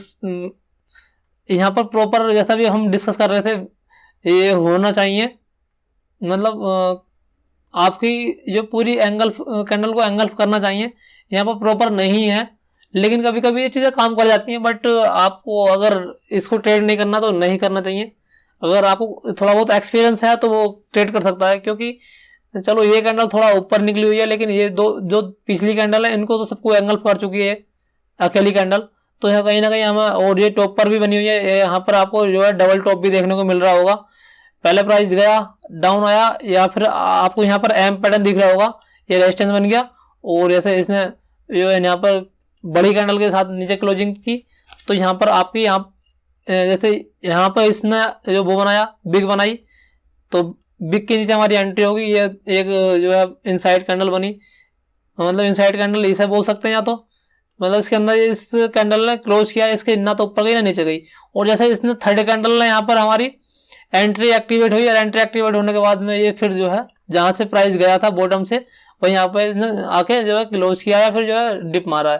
यहाँ पर प्रॉपर जैसा भी हम डिस्कस कर रहे थे ये होना चाहिए, मतलब आपकी जो पूरी एंगल्फ कैंडल को एंगल्फ करना चाहिए, यहाँ पर प्रॉपर नहीं है। लेकिन कभी कभी ये चीज़ें काम कर जाती हैं, बट आपको अगर इसको ट्रेड नहीं करना तो नहीं करना चाहिए। अगर आपको थोड़ा बहुत एक्सपीरियंस है तो वो ट्रेड कर सकता है, क्योंकि चलो ये कैंडल थोड़ा ऊपर निकली हुई है, लेकिन ये दो जो पिछली कैंडल है इनको तो सबको एंगल्फ कर चुकी है अकेली कैंडल। तो यहाँ कहीं ना कहीं हमें, और ये टॉप पर भी बनी हुई है, यहाँ पर आपको जो है डबल टॉप भी देखने को मिल रहा होगा। पहले प्राइस गया, डाउन आया, या फिर आपको यहाँ पर एम पैटर्न दिख रहा होगा, ये रेजिस्टेंस बन गया और जैसे इसने जो है यहाँ पर बड़ी कैंडल के साथ नीचे क्लोजिंग की, तो यहाँ पर आपकी यहाँ जैसे यहाँ पर इसने जो वो बनाया बिग बनाई, तो बिग के नीचे हमारी एंट्री होगी। ये एक जो है इनसाइड कैंडल बनी, मतलब इनसाइड कैंडल इसे बोल सकते हैं, या तो मतलब इसके अंदर इस कैंडल ने क्लोज किया, इसके ना तो ऊपर गई ना नीचे गई। और जैसे इसने थर्ड कैंडल ने यहाँ पर हमारी एंट्री एक्टिवेट हुई, और एंट्री एक्टिवेट होने के बाद में ये फिर जो है जहां से प्राइस गया था बॉटम से वही यहाँ पर इसने आके जो है क्लोज किया या फिर जो है डिप मारा है।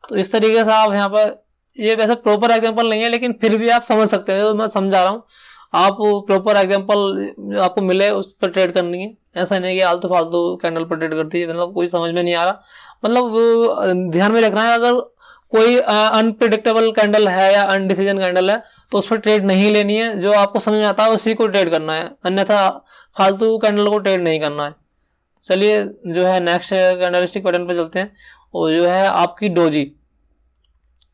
तो इस तरीके से आप यहाँ पर, ये वैसे प्रॉपर एग्जांपल नहीं है लेकिन फिर भी आप समझ सकते हैं, तो मैं समझा रहा हूँ। आप प्रॉपर एग्जांपल आपको मिले उस पर ट्रेड करनी है, ऐसा नहीं कि आलतू फालतू कैंडल पर ट्रेड करती है, मतलब कोई समझ में नहीं आ रहा। मतलब ध्यान में रखना है, अगर कोई अनप्रिडिक्टेबल कैंडल है या अनडिसीजन कैंडल है तो उस पर ट्रेड नहीं लेनी है। जो आपको समझ में आता है उसी को ट्रेड करना है, अन्यथा फालतू कैंडल को ट्रेड नहीं करना है। चलिए जो है नेक्स्ट कैंडलस्टिक पैटर्न पे चलते हैं, और जो है आपकी डोजी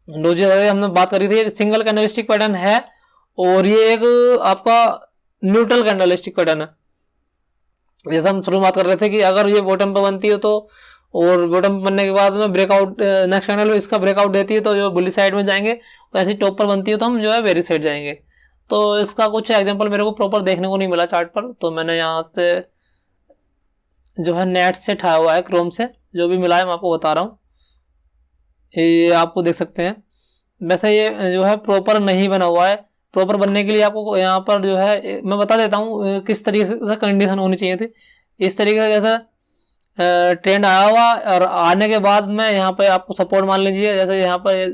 हमने बात करी थी, सिंगल कैंडलस्टिक पैटर्न है और ये एक आपका न्यूट्रल कैंडलस्टिक पैटर्न है। जैसे हम शुरू बात कर रहे थे कि अगर ये बॉटम पे बनती है तो, और बॉटम पे बनने के बाद में ब्रेकआउट नेक्स्ट कैंडल इसका ब्रेकआउट देती है तो जो बुलिश साइड में जाएंगे, वैसे टॉप पर बनती है तो हम जो है बेरिश साइड जाएंगे। तो इसका कुछ एग्जांपल मेरे को प्रॉपर देखने को नहीं मिला चार्ट पर, तो मैंने यहाँ से जो है नेट से उठाया हुआ है, क्रोम से जो भी मिला है मैं आपको बता रहा हूँ, ये आपको देख सकते हैं। वैसे ये जो है प्रॉपर नहीं बना हुआ है, प्रॉपर बनने के लिए आपको यहाँ पर जो है मैं बता देता हूँ किस तरीके से कंडीशन होनी चाहिए थी। इस तरीके से जैसा ट्रेंड आया हुआ और आने के बाद में यहाँ पे आपको सपोर्ट मान लीजिए, जैसे यहाँ पर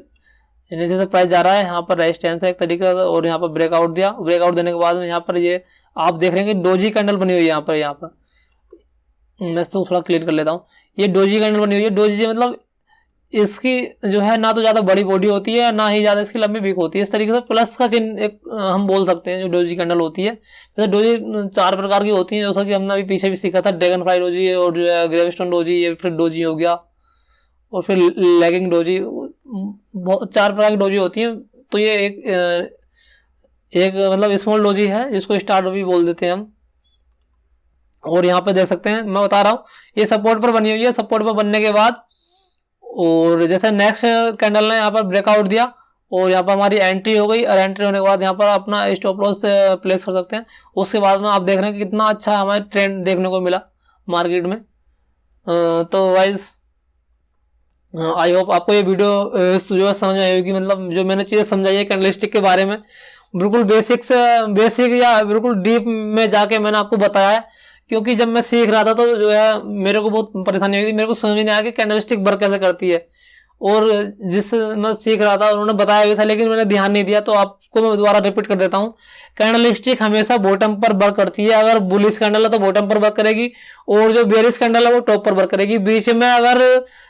नीचे से प्राइस जा रहा है, यहाँ पर रेजिस्टेंस है एक तरीके से, और यहाँ पर ब्रेकआउट दिया, ब्रेकआउट देने के बाद में यहाँ पर ये आप देख रहे हैं कि डोजी कैंडल बनी हुई है यहाँ पर मैं इसको थोड़ा क्लियर कर लेता हूँ। ये डोजी कैंडल बनी हुई है, डोजी मतलब इसकी जो है ना तो ज़्यादा बड़ी बॉडी होती है ना ही ज़्यादा इसकी लंबी वीक होती है, इस तरीके से प्लस का चिन्ह एक हम बोल सकते हैं जो डोजी कैंडल होती है। जैसे डोजी 4 प्रकार की होती है, जैसा कि हमने अभी पीछे भी सीखा था, ड्रैगन फ्लाई डोजी और जो है ग्रेवस्टोन डोजी, ये फिर डोजी हो गया, और फिर लैगिंग डोजी, 4 प्रकार की डोजी होती है। तो ये एक मतलब स्मॉल डोजी है जिसको स्टार डोजी बोल देते हैं हम। और यहाँ पे देख सकते हैं मैं बता रहा हूँ ये सपोर्ट पर बनी हुई है, सपोर्ट पर बनने के बाद और जैसे नेक्स्ट कैंडल ने यहाँ पर ब्रेकआउट दिया और यहाँ पर हमारी एंट्री हो गई, और एंट्री होने के बाद यहाँ पर अपना स्टॉप लॉस प्लेस कर सकते हैं। उसके बाद में आप देख रहे हैं कि कितना अच्छा हमें ट्रेंड देखने को मिला मार्केट में। तो गाइस आई होप आपको ये वीडियो जो है समझ आई होगी, मतलब जो मैंने चीज़ें समझाई है कैंडलस्टिक के बारे में बिल्कुल बेसिक या बिल्कुल डीप में जाके मैंने आपको बताया है, क्योंकि जब मैं सीख रहा था तो जो है मेरे को बहुत परेशानी हुई थी, मेरे को समझ नहीं आया कि कैंडलस्टिक वर्क कैसे करती है, और जिस मैं सीख रहा था उन्होंने बताया भी था लेकिन मैंने ध्यान नहीं दिया। तो आपको मैं दोबारा रिपीट कर देता हूँ, कैंडलस्टिक हमेशा बॉटम पर वर्क करती है। अगर बुलिश कैंडल है तो बॉटम पर वर्क करेगी, और जो बेरिश कैंडल है वो टॉप पर वर्क करेगी। बीच में अगर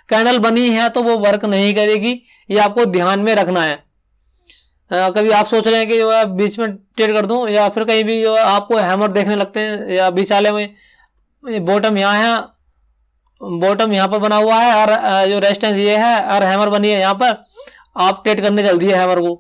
कैंडल बनी है तो वो वर्क नहीं करेगी, ये आपको ध्यान में रखना है। कभी आप सोच रहे हैं कि जो है बीच में ट्रेड कर दूं, या फिर कहीं भी जो है आपको हैमर देखने लगते हैं या बीच वाले में बॉटम यहाँ है, बॉटम यहाँ पर बना हुआ है और जो रेजिस्टेंस ये है और हैमर बनी है यहाँ पर, आप ट्रेड करने चल दिए हैमर को,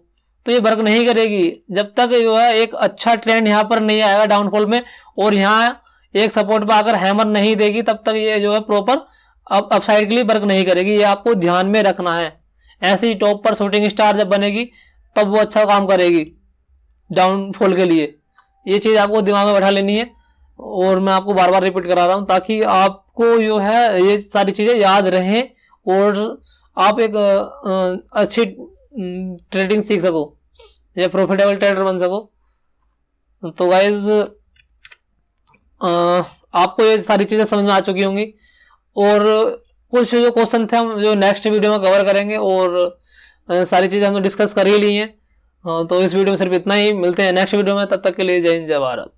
तो ये वर्क नहीं करेगी जब तक जो है एक अच्छा ट्रेंड यहाँ पर नहीं आएगा डाउनफॉल में, और यहाँ एक सपोर्ट पर आकर हैमर नहीं देगी तब तक ये जो है प्रॉपर अपसाइड के लिए वर्क नहीं करेगी। ये आपको ध्यान में रखना है। ऐसे ही टॉप पर शूटिंग स्टार जब बनेगी तब वो अच्छा काम करेगी डाउनफॉल के लिए। ये चीज़ आपको दिमाग में बैठा लेनी है, और मैं आपको बार बार रिपीट करा रहा हूँ ताकि आपको जो है ये सारी चीज़ें याद रहें और आप एक अच्छी ट्रेडिंग सीख सको या प्रॉफिटेबल ट्रेडर बन सको। तो गाइज आपको ये सारी चीज़ें समझ में आ चुकी होंगी, और कुछ जो क्वेश्चन थे हम जो नेक्स्ट वीडियो में कवर करेंगे, और सारी चीज़ें हमने डिस्कस कर ही ली हैं। तो इस वीडियो में सिर्फ इतना ही, मिलते हैं नेक्स्ट वीडियो में, तब तक के लिए जय हिंद जय भारत।